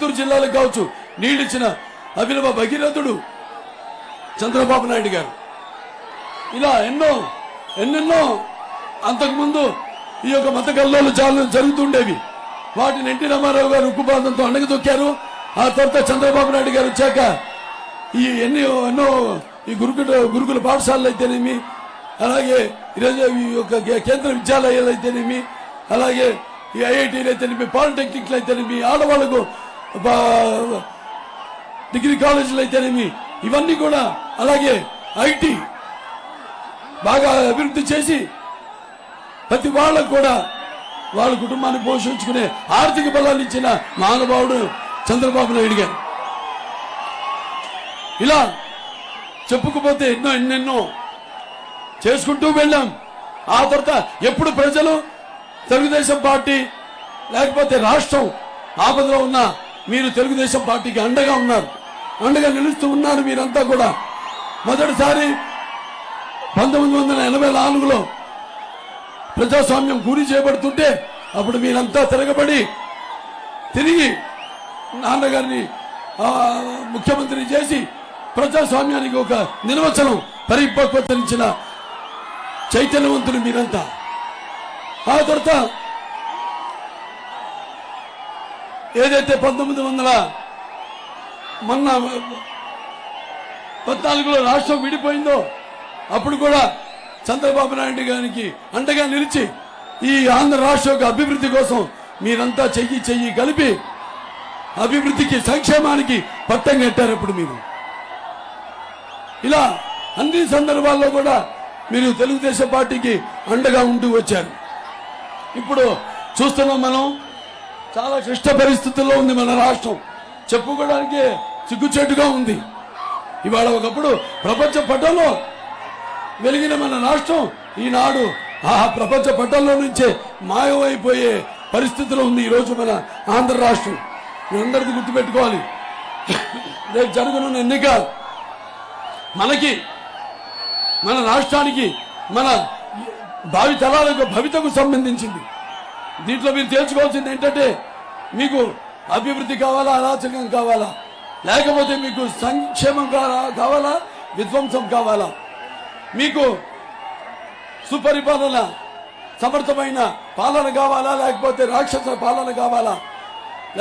గుంటూరు జిల్లాలకు కావచ్చు నీళ్ళు ఇచ్చిన అభినవ భగీరథుడు చంద్రబాబు నాయుడు గారు. ఇలా ఎన్నెన్నో అంతకుముందు ఈ యొక్క మత కల్లోలు చాలా జరుగుతుండేవి. వాటిని ఎన్టీ రామారావు గారు ఉక్కుపాదంతో అణగదొక్కారు. ఆ తర్వాత చంద్రబాబు నాయుడు గారు వచ్చాక ఈ ఎన్నో ఈ గురుకుల పాఠశాలలు అయితేనేమి, అలాగే ఈరోజు ఈ యొక్క కేంద్ర విద్యాలయాలు అయితేనేమి, అలాగే ఈ ఐఐటీలు అయితేనేమి, పాలిటెక్నిక్లు అయితేనేమి, ఆడవాళ్లకు డిగ్రీ కాలేజీలు అయితేనేమి, ఇవన్నీ కూడా, అలాగే ఐటీ బాగా అభివృద్ధి చేసి ప్రతి వాళ్ళకు కూడా వాళ్ళ కుటుంబాన్ని పోషించుకునే ఆర్థిక బలాన్ని ఇచ్చిన మహానుభావుడు చంద్రబాబు నాయుడు గారు. ఇలా చెప్పుకుపోతే ఎన్నెన్నో చేసుకుంటూ వెళ్ళాం. ఆ తర్వాత ఎప్పుడు ప్రజలు తెలుగుదేశం పార్టీ లేకపోతే రాష్ట్రం ఆపదలో ఉన్నా మీరు తెలుగుదేశం పార్టీకి అండగా ఉన్నారు, అండగా నిలుస్తూ ఉన్నారు. మీరంతా కూడా మొదటిసారి 1984లో ప్రజాస్వామ్యం గురి చేయబడుతుంటే అప్పుడు మీరంతా తిరిగి నాన్నగారిని ముఖ్యమంత్రి చేసి ప్రజాస్వామ్యానికి ఒక నిర్వచనం పరిపక్వతనిచ్చిన చైతన్యవంతులు మీరంతా. ఆ తర్వాత ఏదైతే 1914లో రాష్ట్రం విడిపోయిందో అప్పుడు కూడా చంద్రబాబు నాయుడు గారికి అండగా నిలిచి ఈ ఆంధ్ర రాష్ట్ర యొక్క అభివృద్ధి కోసం మీరంతా చెయ్యి కలిపి అభివృద్ధికి సంక్షేమానికి పట్టం కట్టారు. ఇప్పుడు మీరు ఇలా అన్ని సందర్భాల్లో కూడా మీరు తెలుగుదేశం పార్టీకి అండగా ఉంటూ వచ్చారు. ఇప్పుడు చూస్తున్నాం, మనం చాలా క్లిష్ట పరిస్థితుల్లో ఉంది మన రాష్ట్రం. చెప్పుకోవడానికి సిగ్గుచేటుగా ఉంది. ఇవాళ ఒకప్పుడు ప్రపంచ పటంలో వెలిగిన మన రాష్ట్రం ఈనాడు ఆ ప్రపంచ పటంలో నుంచే మాయమైపోయే పరిస్థితిలో ఉంది ఈరోజు మన ఆంధ్ర రాష్ట్రం. మీరందరికీ గుర్తుపెట్టుకోవాలి, రేపు జరగనున్న ఎన్నిక మనకి, మన రాష్ట్రానికి, మన భావి తరాలకు భవితకు సంబంధించింది. దీంట్లో మీరు తేల్చుకోవాల్సింది ఏంటంటే, మీకు అభివృద్ధి కావాలా, అరాచకం కావాలా, లేకపోతే మీకు సంక్షేమం కావాలా, విధ్వంసం కావాలా, మీకు సుపరిపాలన సమర్థమైన పాలన కావాలా, లేకపోతే రాక్షస పాలన కావాలా,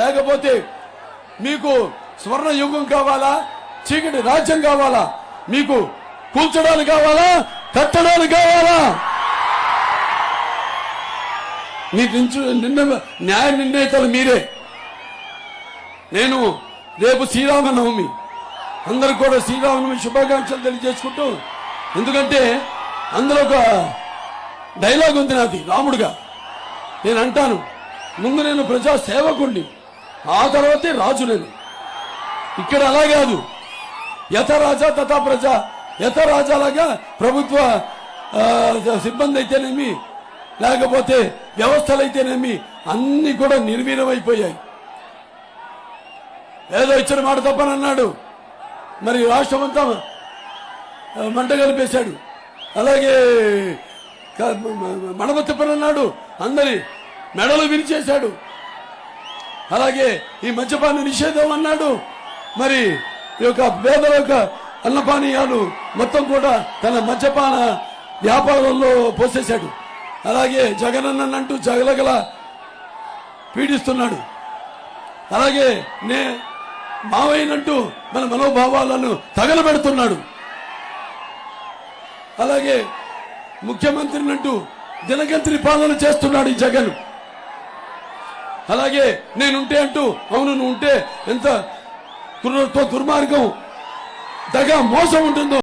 లేకపోతే మీకు స్వర్ణ యుగం కావాలా, చీకటి రాజ్యం కావాలా, మీకు కూల్చడాలు కావాలా, కట్టడాలు కావాలా? మీకు న్యాయ నిర్ణేతలు మీరే. నేను రేపు శ్రీరామనవమి, అందరూ కూడా శ్రీరామనవమి శుభాకాంక్షలు తెలియజేసుకుంటూ, ఎందుకంటే అందులో ఒక డైలాగ్ ఉంది నాది రాముడుగా. నేను అంటాను, ముందు నేను ప్రజా సేవకుణ్ణి, ఆ తర్వాతే రాజు. నేను ఇక్కడ అలా కాదు, యథ రాజా తథా ప్రజ, యథ రాజాలాగా ప్రభుత్వ సిబ్బంది అయితేనేమి, లేకపోతే వ్యవస్థలు అయితేనేమి అన్ని కూడా నిర్వీర్యమైపోయాయి. ఏదో ఇచ్చిన మాట తప్పనన్నాడు, మరి రాష్ట్రం అంతా మంట కలిపేశాడు. అలాగే మడమ తిప్పనన్నాడు, అందరి మెడలు విరిచేశాడు. అలాగే ఈ మద్యపాన నిషేధం అన్నాడు, మరి ఈ యొక్క పేదల యొక్క అన్నపానీయాలు మొత్తం కూడా తన మద్యపాన వ్యాపారంలో పోసేశాడు. అలాగే జగనన్నంటూ జగలగల పీడిస్తున్నాడు. అలాగే మావయ్యనంటూ మన మనోభావాలను తగలబెడుతున్నాడు. అలాగే ముఖ్యమంత్రినంటూ దినగంత్రి పాలన చేస్తున్నాడు ఈ జగన్. అలాగే నేనుంటే అంటూ, అవును నువ్వు ఉంటే ఎంత దుర్మార్గం, దగా, మోసం ఉంటుందో